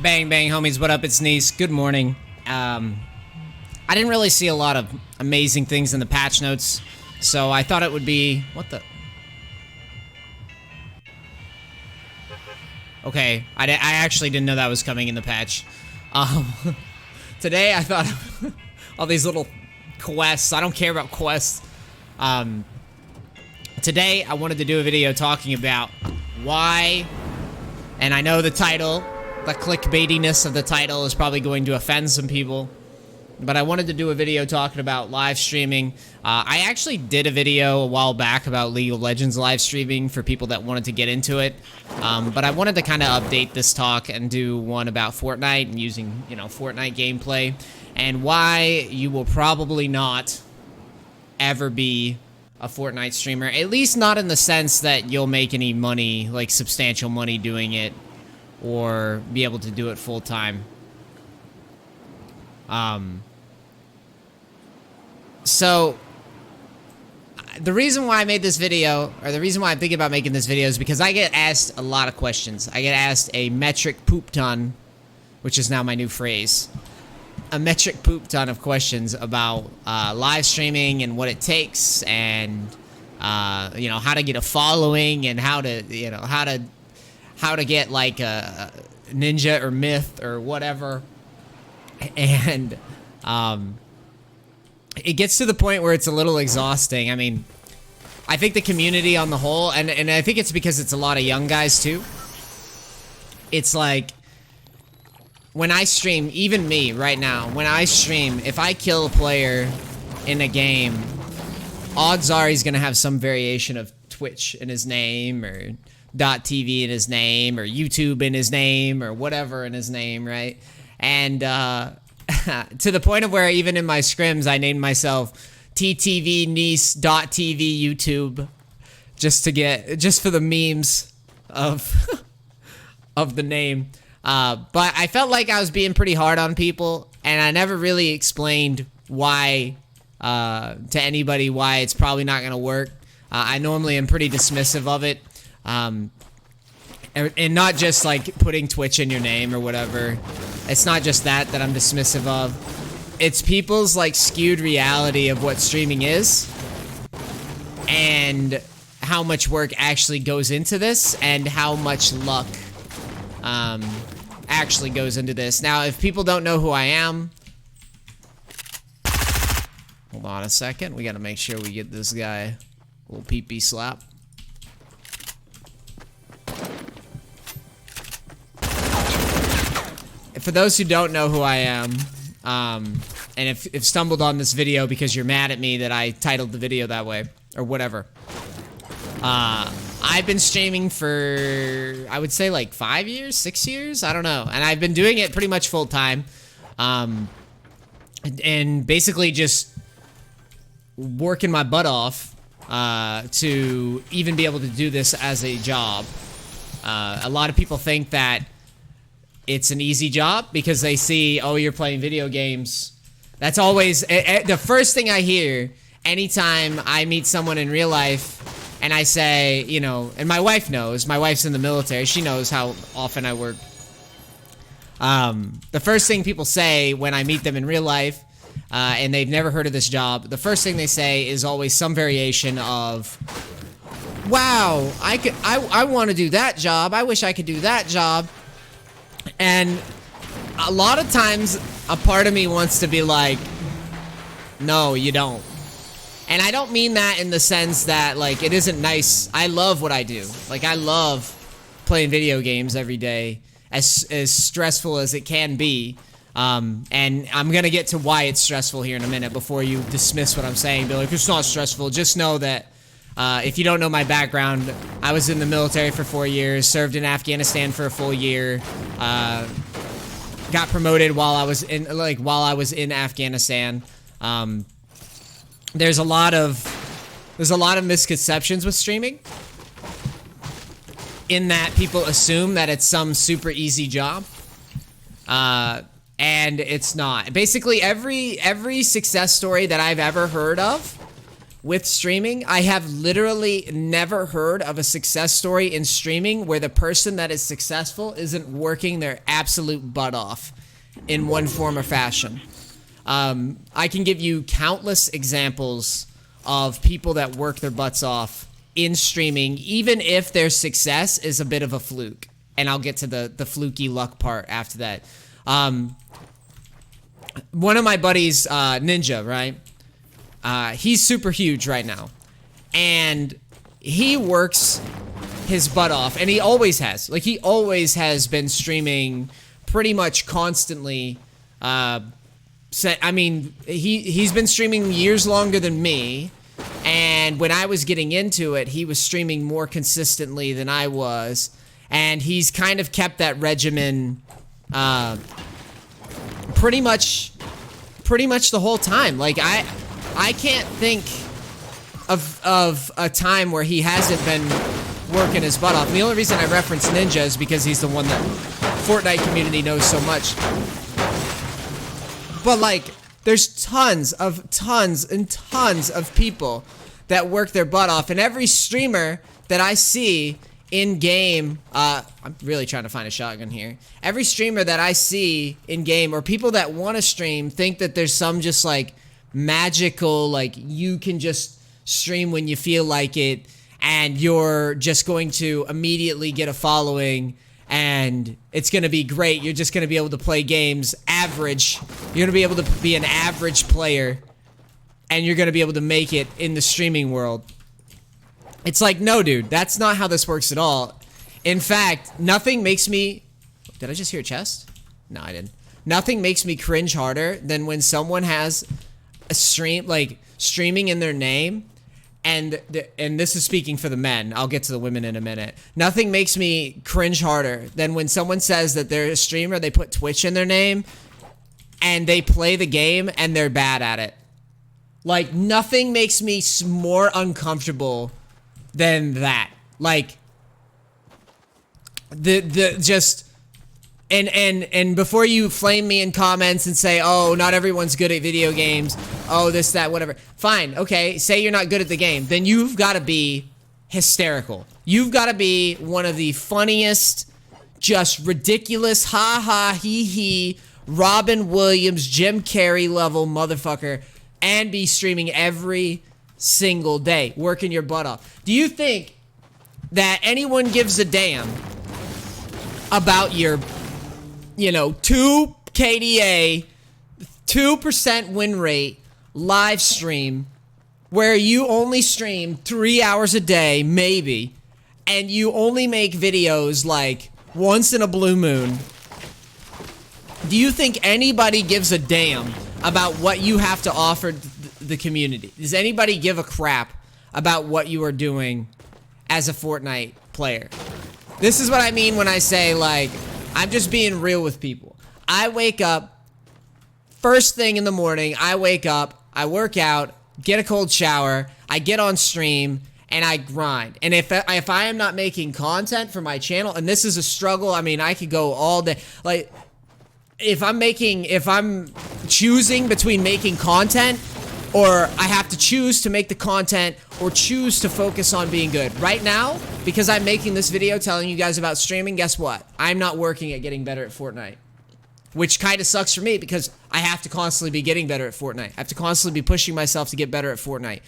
Bang, bang, homies. What up? It's NEACE. Good morning. I didn't really see a lot of amazing things in the patch notes, so I thought it would be... What the... Okay, I actually didn't know that was coming in the patch. Today I thought... all these little quests. I don't care about quests. Today I wanted to do a video talking about why... And I know the title... The clickbaitiness of the title is probably going to offend some people, but I wanted to do a video talking about live streaming. I actually did a video a while back about League of Legends live streaming for people that wanted to get into it, but I wanted to kind of update this talk and do one about Fortnite and using, Fortnite gameplay, and why you will probably not ever be a Fortnite streamer, at least not in the sense that you'll make any money, like substantial money doing it, or be able to do it full time. So the reason why I made this video, or the reason why I'm thinking about making this video, is because I get asked a lot of questions. I get asked a metric poop ton, which is now my new phrase, a metric poop ton of questions about live streaming and what it takes, and how to get a following, and how to get like a ninja or myth or whatever. And it gets to the point where it's a little exhausting. I mean, I think the community on the whole, and I think it's because it's a lot of young guys too. It's like, when I stream, even me right now, when I stream, if I kill a player in a game, odds are he's gonna have some variation of Twitch in his name, or .tv in his name, or YouTube in his name, or whatever in his name, right? And to the point of where even in my scrims, I named myself TTV NEACE .tv YouTube, just for the memes of of the name. But I felt like I was being pretty hard on people, and I never really explained why to anybody why it's probably not gonna work. I normally am pretty dismissive of it. And not just like putting Twitch in your name or whatever. It's not just that I'm dismissive of. It's people's like skewed reality of what streaming is, and how much work actually goes into this, and how much luck actually goes into this. Now, if people don't know who I am, hold on a second. We gotta make sure we get this guy a little pee-pee slap. For those who don't know who I am, and if stumbled on this video because you're mad at me that I titled the video that way, or whatever, I've been streaming for, I would say, like 5 years, 6 years, I don't know, and I've been doing it pretty much full time, and basically just working my butt off to even be able to do this as a job. A lot of people think that it's an easy job because they see, oh, you're playing video games. That's always the first thing I hear anytime I meet someone in real life, and I say, and my wife knows. My wife's in the military. She knows how often I work. The first thing people say when I meet them in real life, and they've never heard of this job, the first thing they say is always some variation of, wow, I want to do that job. I wish I could do that job. And a lot of times, a part of me wants to be like, no, you don't. And I don't mean that in the sense that, like, it isn't nice. I love what I do. Like, I love playing video games every day, as stressful as it can be. And I'm gonna get to why it's stressful here in a minute before you dismiss what I'm saying. Be like, it's not stressful. Just know that if you don't know my background, I was in the military for 4 years, served in Afghanistan for a full year, got promoted while I was in Afghanistan. There's a lot of misconceptions with streaming, in that people assume that it's some super easy job, and it's not. Basically, every success story that I've ever heard of with streaming, I have literally never heard of a success story in streaming where the person that is successful isn't working their absolute butt off in one form or fashion. I can give you countless examples of people that work their butts off in streaming, even if their success is a bit of a fluke. And I'll get to the fluky luck part after that. One of my buddies, Ninja, right? He's super huge right now. And he works his butt off. And he always has. Like, he always has been streaming pretty much constantly. I mean, he's been streaming years longer than me. And when I was getting into it, he was streaming more consistently than I was. And he's kind of kept that regimen pretty much the whole time. Like, I can't think of a time where he hasn't been working his butt off. And the only reason I reference Ninja is because he's the one that Fortnite community knows so much. But, like, there's tons and tons of people that work their butt off. And every streamer that I see in-game, I'm really trying to find a shotgun here. Every streamer that I see in-game, or people that want to stream, think that there's some just, like, magical, like, you can just stream when you feel like it, and you're just going to immediately get a following, and it's going to be great. You're just going to be able to play games average. You're going to be able to be an average player, and you're going to be able to make it in the streaming world. It's like, no, dude, that's not how this works at all. In fact, nothing makes me... Did I just hear a chest? No, I didn't. Nothing makes me cringe harder than when someone has a stream, like, streaming in their name, and this is speaking for the men. I'll get to the women in a minute. Nothing makes me cringe harder than when someone says that they're a streamer, they put Twitch in their name, and they play the game, and they're bad at it. Like, nothing makes me more uncomfortable than that. Like, and before you flame me in comments and say, oh, not everyone's good at video games, oh, this, that, whatever. Fine, okay, say you're not good at the game. Then you've got to be hysterical. You've got to be one of the funniest, just ridiculous, ha-ha, hee-hee, Robin Williams, Jim Carrey level motherfucker, and be streaming every single day, working your butt off. Do you think that anyone gives a damn about your, 2 KDA, 2% win rate live stream where you only stream 3 hours a day, maybe, and you only make videos like once in a blue moon? Do you think anybody gives a damn about what you have to offer the community? Does anybody give a crap about what you are doing as a Fortnite player? This is what I mean when I say, like, I'm just being real with people. I wake up, first thing in the morning, I wake up, I work out, get a cold shower, I get on stream, and I grind. And if I am not making content for my channel, and this is a struggle, I mean, I could go all day. Like, if I'm choosing between making content, or I have to choose to make the content, or choose to focus on being good. Right now, because I'm making this video telling you guys about streaming, guess what? I'm not working at getting better at Fortnite. Which kind of sucks for me, because I have to constantly be getting better at Fortnite. I have to constantly be pushing myself to get better at Fortnite.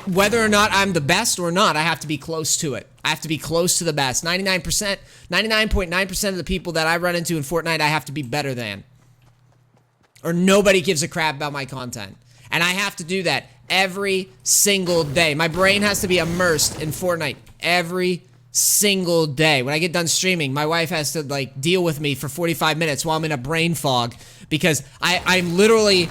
Whether or not I'm the best or not, I have to be close to it. I have to be close to the best. 99.9% of the people that I run into in Fortnite, I have to be better than. Or nobody gives a crap about my content. And I have to do that every single day. My brain has to be immersed in Fortnite every single day. When I get done streaming, my wife has to, like, deal with me for 45 minutes while I'm in a brain fog, because I'm literally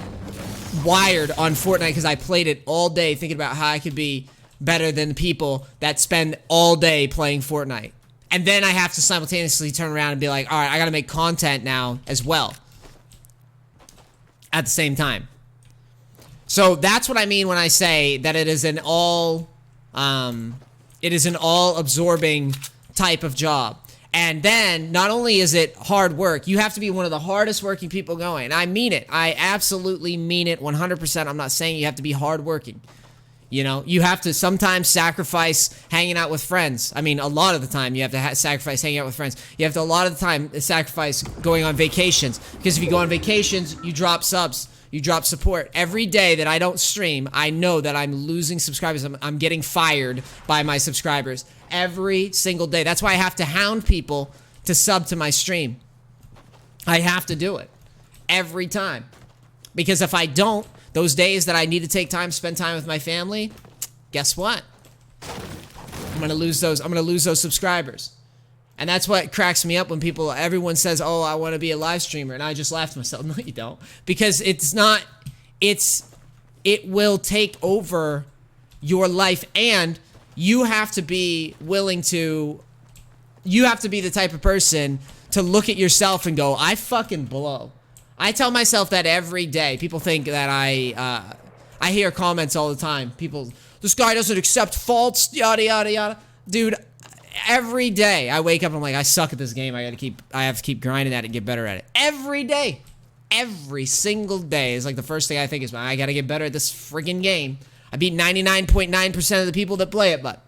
wired on Fortnite because I played it all day thinking about how I could be better than the people that spend all day playing Fortnite. And then I have to simultaneously turn around and be like, all right, I gotta make content now as well at the same time. So that's what I mean when I say that it is an all absorbing type of job. And then not only is it hard work, you have to be one of the hardest working people going. And I mean it. I absolutely mean it 100%. I'm not saying you have to be hard working. You know, you have to sometimes sacrifice hanging out with friends. I mean, a lot of the time you have to sacrifice hanging out with friends. You have to a lot of the time sacrifice going on vacations. Because if you go on vacations, you drop subs. You drop support. Every day that I don't stream, I know that I'm losing subscribers. I'm getting fired by my subscribers. Every single day. That's why I have to hound people to sub to my stream. I have to do it. Every time. Because if I don't, those days that I need to take time, spend time with my family, guess what? I'm gonna lose those subscribers. And that's what cracks me up when everyone says, oh, I want to be a live streamer. And I just laugh to myself, no, you don't. Because it will take over your life, and you have to be willing to, you have to be the type of person to look at yourself and go, I fucking blow. I tell myself that every day. People think that I hear comments all the time. People, this guy doesn't accept faults, yada, yada, yada. Dude, every day I wake up and I'm like, I suck at this game. I have to keep grinding at it and get better at it. Every day. Every single day is like the first thing I think is, I gotta get better at this friggin' game. I beat 99.9% of the people that play it, but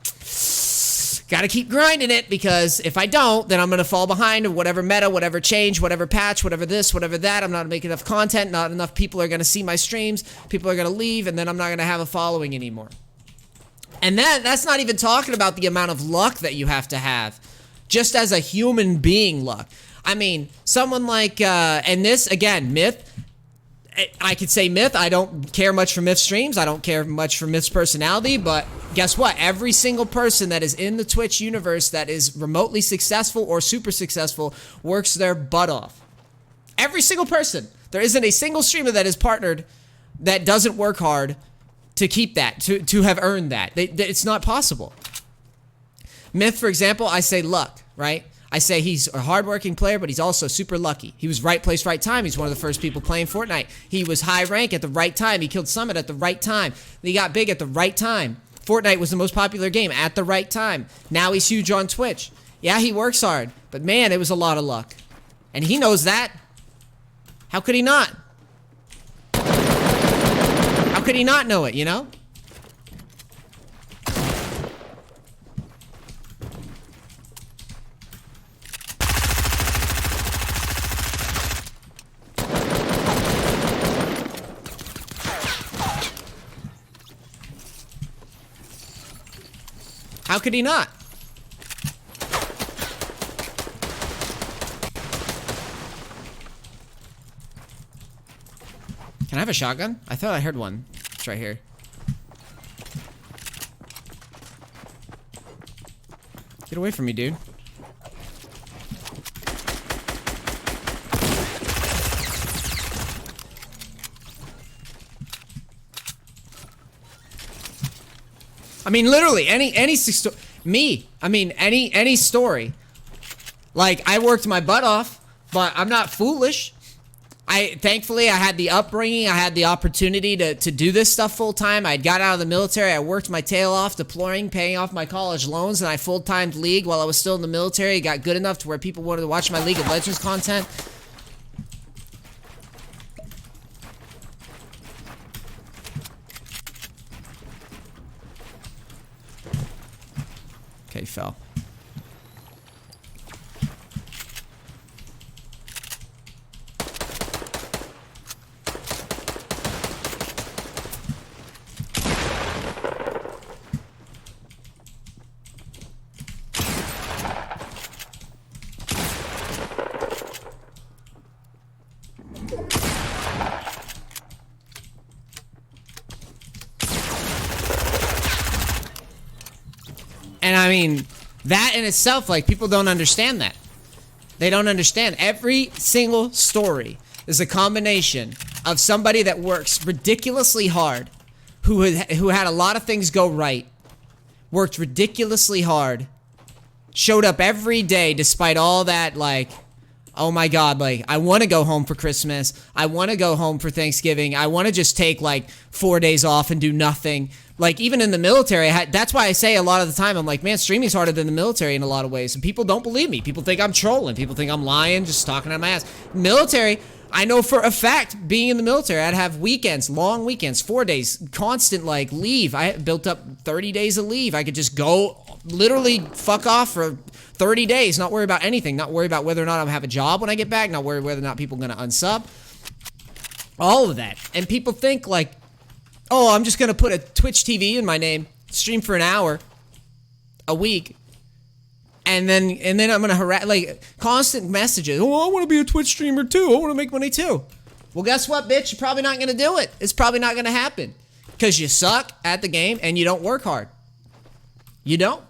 gotta keep grinding it, because if I don't, then I'm gonna fall behind of whatever meta, whatever change, whatever patch, whatever this, whatever that. I'm not making enough content, not enough people are gonna see my streams, people are gonna leave, and then I'm not gonna have a following anymore. And then, that's not even talking about the amount of luck that you have to have. Just as a human being luck. I mean, someone like, and this, again, Myth, I could say Myth, I don't care much for Myth streams, I don't care much for Myth's personality, but guess what? Every single person that is in the Twitch universe that is remotely successful or super successful works their butt off. Every single person. There isn't a single streamer that is partnered that doesn't work hard to keep that, to have earned that. It's not possible. Myth, for example, I say luck, right? I say he's a hardworking player, but he's also super lucky. He was right place, right time. He's one of the first people playing Fortnite. He was high rank at the right time. He killed Summit at the right time. He got big at the right time. Fortnite was the most popular game at the right time. Now he's huge on Twitch. Yeah, he works hard, but man, it was a lot of luck. And he knows that. How could he not? How could he not know it, you know? How could he not? Can I have a shotgun? I thought I heard one. It's right here. Get away from me, dude. I mean, literally, any story. Like, I worked my butt off, but I'm not foolish. Thankfully, I had the upbringing, I had the opportunity to do this stuff full time. I got out of the military, I worked my tail off deploying, paying off my college loans, and I full-timed League while I was still in the military. Got good enough to where people wanted to watch my League of Legends content. Okay, fell. And I mean, that in itself, like, people don't understand that. They don't understand. Every single story is a combination of somebody that works ridiculously hard, who had a lot of things go right, worked ridiculously hard, showed up every day despite all that, like, oh my god, like, I want to go home for Christmas, I want to go home for Thanksgiving, I want to just take, like, 4 days off and do nothing, Like, even in the military, that's why I say a lot of the time, I'm like, man, streaming's harder than the military in a lot of ways. And people don't believe me. People think I'm trolling. People think I'm lying, just talking out my ass. Military, I know for a fact, being in the military, I'd have weekends, long weekends, 4 days, constant, like, leave. I built up 30 days of leave. I could just go, literally fuck off for 30 days, not worry about anything, not worry about whether or not I'm gonna have a job when I get back, not worry whether or not people are gonna unsub. All of that. And people think, like, oh, I'm just gonna put a Twitch TV in my name, stream for an hour a week, and then I'm gonna harass, like, constant messages. Oh, I wanna be a Twitch streamer too. I wanna make money too. Well, guess what, bitch? You're probably not gonna do it. It's probably not gonna happen. Because you suck at the game and you don't work hard. You don't.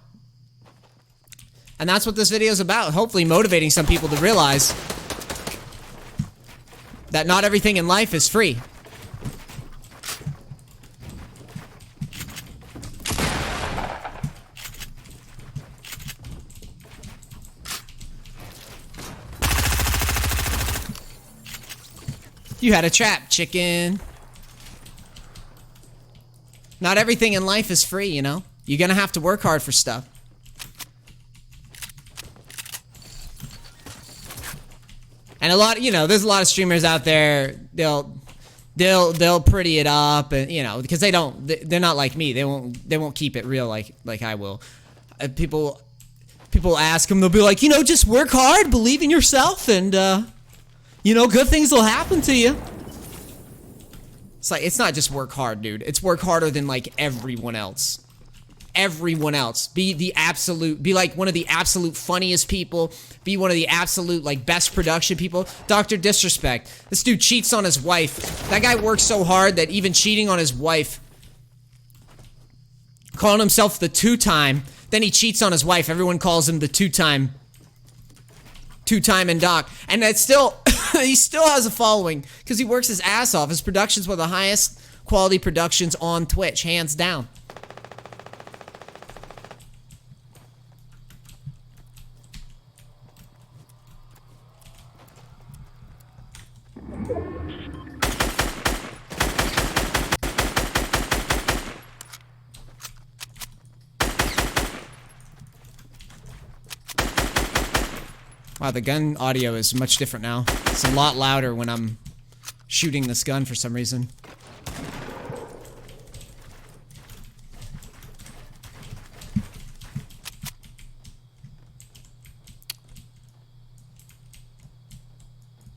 And that's what this video is about. Hopefully motivating some people to realize that not everything in life is free. You had a trap, chicken. Not everything in life is free, you know? You're gonna have to work hard for stuff. And a lot, you know, there's a lot of streamers out there, they'll pretty it up, and, you know, because they're not like me. They won't keep it real like I will. People ask them, they'll be like, you know, just work hard, believe in yourself, and, you know, good things will happen to you. It's like, it's not just work hard, dude. It's work harder than, like, everyone else. Everyone else. Be like one of the absolute funniest people. Be one of the absolute, like, best production people. Dr. Disrespect. This dude cheats on his wife. That guy works so hard that even cheating on his wife, calling himself the two-time, then he cheats on his wife. Everyone calls him the two-time and doc. And that's still, he still has a following because he works his ass off. His production's one of the highest quality productions on Twitch, hands down. Wow, the gun audio is much different now. It's a lot louder when I'm shooting this gun for some reason.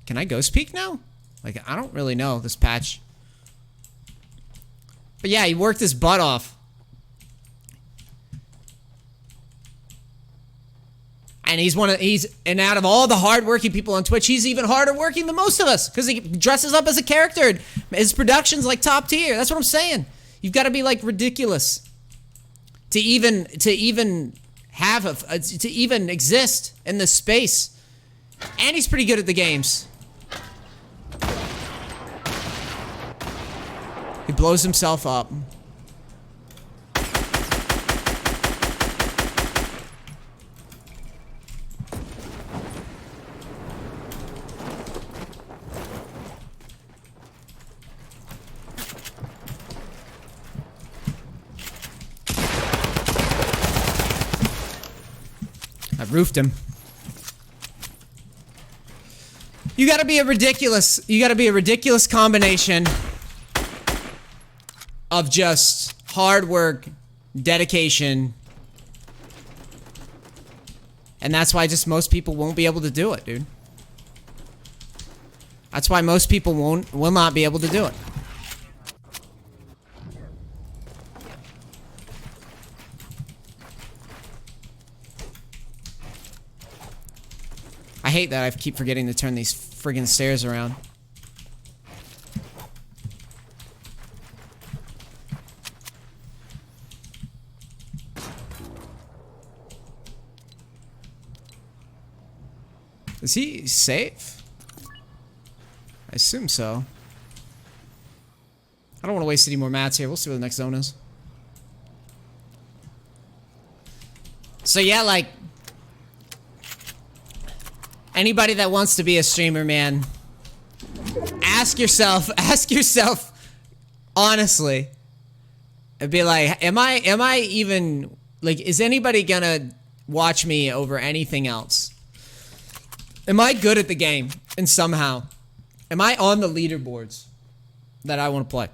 Can I ghost peek now? Like, I don't really know this patch. But yeah, he worked his butt off. And and out of all the hardworking people on Twitch, he's even harder working than most of us because he dresses up as a character. And his production's like top tier. That's what I'm saying. You've got to be like ridiculous to even exist in this space. And he's pretty good at the games. He blows himself up. I roofed him. You gotta be a ridiculous combination of just hard work, dedication, and that's why just most people won't be able to do it, dude. That's why most people will not be able to do it. I hate that I keep forgetting to turn these friggin' stairs around. Is he safe? I assume so. I don't want to waste any more mats here. We'll see what the next zone is. So yeah, like, anybody that wants to be a streamer, man, ask yourself honestly, It'd be like, am I even, like, is anybody gonna watch me over anything else? Am I good at the game? And somehow, am I on the leaderboards that I want to play?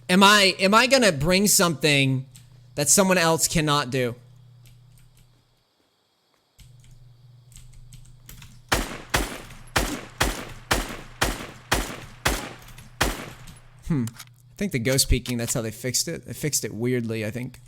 Am I gonna bring something that someone else cannot do? I think the ghost peeking, that's how they fixed it. They fixed it weirdly, I think.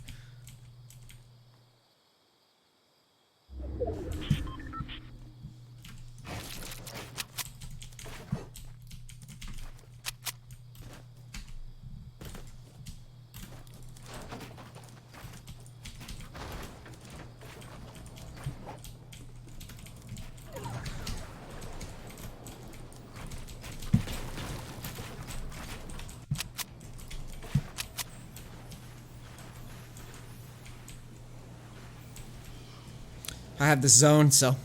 I have the zone, so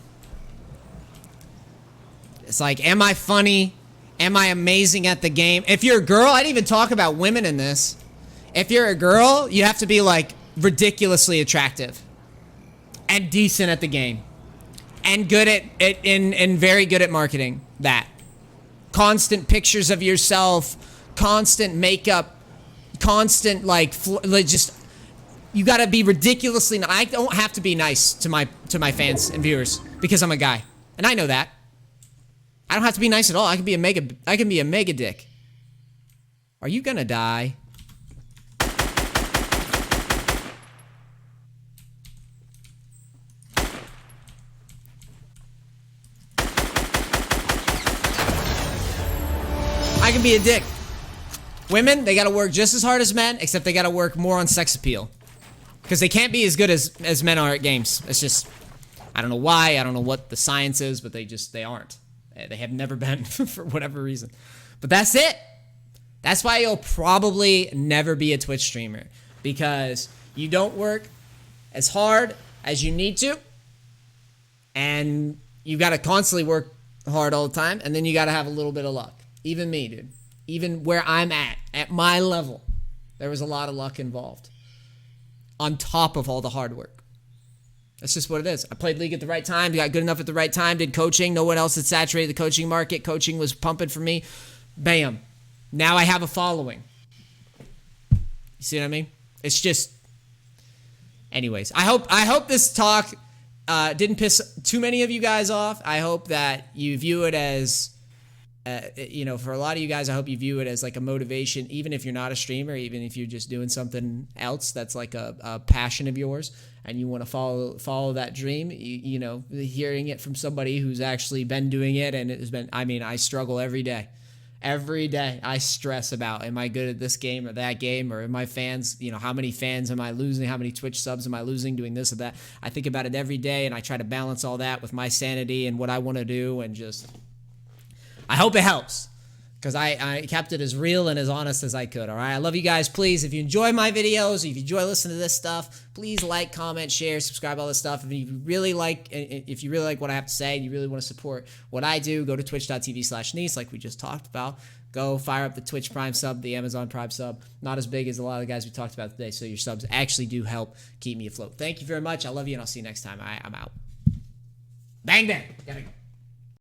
it's like, am I funny? Am I amazing at the game? If you're a girl, I didn't even talk about women in this. If you're a girl, you have to be like ridiculously attractive and decent at the game and good at it and very good at marketing that. Constant pictures of yourself, constant makeup, constant like just. You gotta be ridiculously. I don't have to be nice to my fans and viewers because I'm a guy, and I know that. I don't have to be nice at all. I can be a mega dick. Are you gonna die? I can be a dick. Women, they gotta work just as hard as men, except they gotta work more on sex appeal. Because they can't be as good as men are at games. It's just, I don't know why, I don't know what the science is, but they aren't. They have never been for whatever reason. But that's it. That's why you'll probably never be a Twitch streamer. Because you don't work as hard as you need to. And you gotta constantly work hard all the time. And then you gotta have a little bit of luck. Even me, dude. Even where I'm at my level, there was a lot of luck involved. On top of all the hard work. That's just what it is. I played League at the right time, got good enough at the right time, did coaching. No one else had saturated the coaching market. Coaching was pumping for me. Bam. Now I have a following. You see what I mean? It's just... Anyways, I hope this talk didn't piss too many of you guys off. I hope that you view it as... you know, for a lot of you guys, I hope you view it as like a motivation, even if you're not a streamer, even if you're just doing something else that's like a passion of yours and you want to follow that dream. You know, hearing it from somebody who's actually been doing it, and it has been, I mean, I struggle every day. Every day I stress about, am I good at this game or that game, or am I fans, you know, how many fans am I losing? How many Twitch subs am I losing doing this or that? I think about it every day, and I try to balance all that with my sanity and what I want to do, and just... I hope it helps, because I kept it as real and as honest as I could, all right? I love you guys. Please, if you enjoy my videos, if you enjoy listening to this stuff, please like, comment, share, subscribe, all this stuff. If you really like what I have to say and you really want to support what I do, go to twitch.tv/NEACE, like we just talked about. Go fire up the Twitch Prime sub, the Amazon Prime sub. Not as big as a lot of the guys we talked about today, so your subs actually do help keep me afloat. Thank you very much. I love you, and I'll see you next time. All right, I'm out. Bang, bang. Gotta go.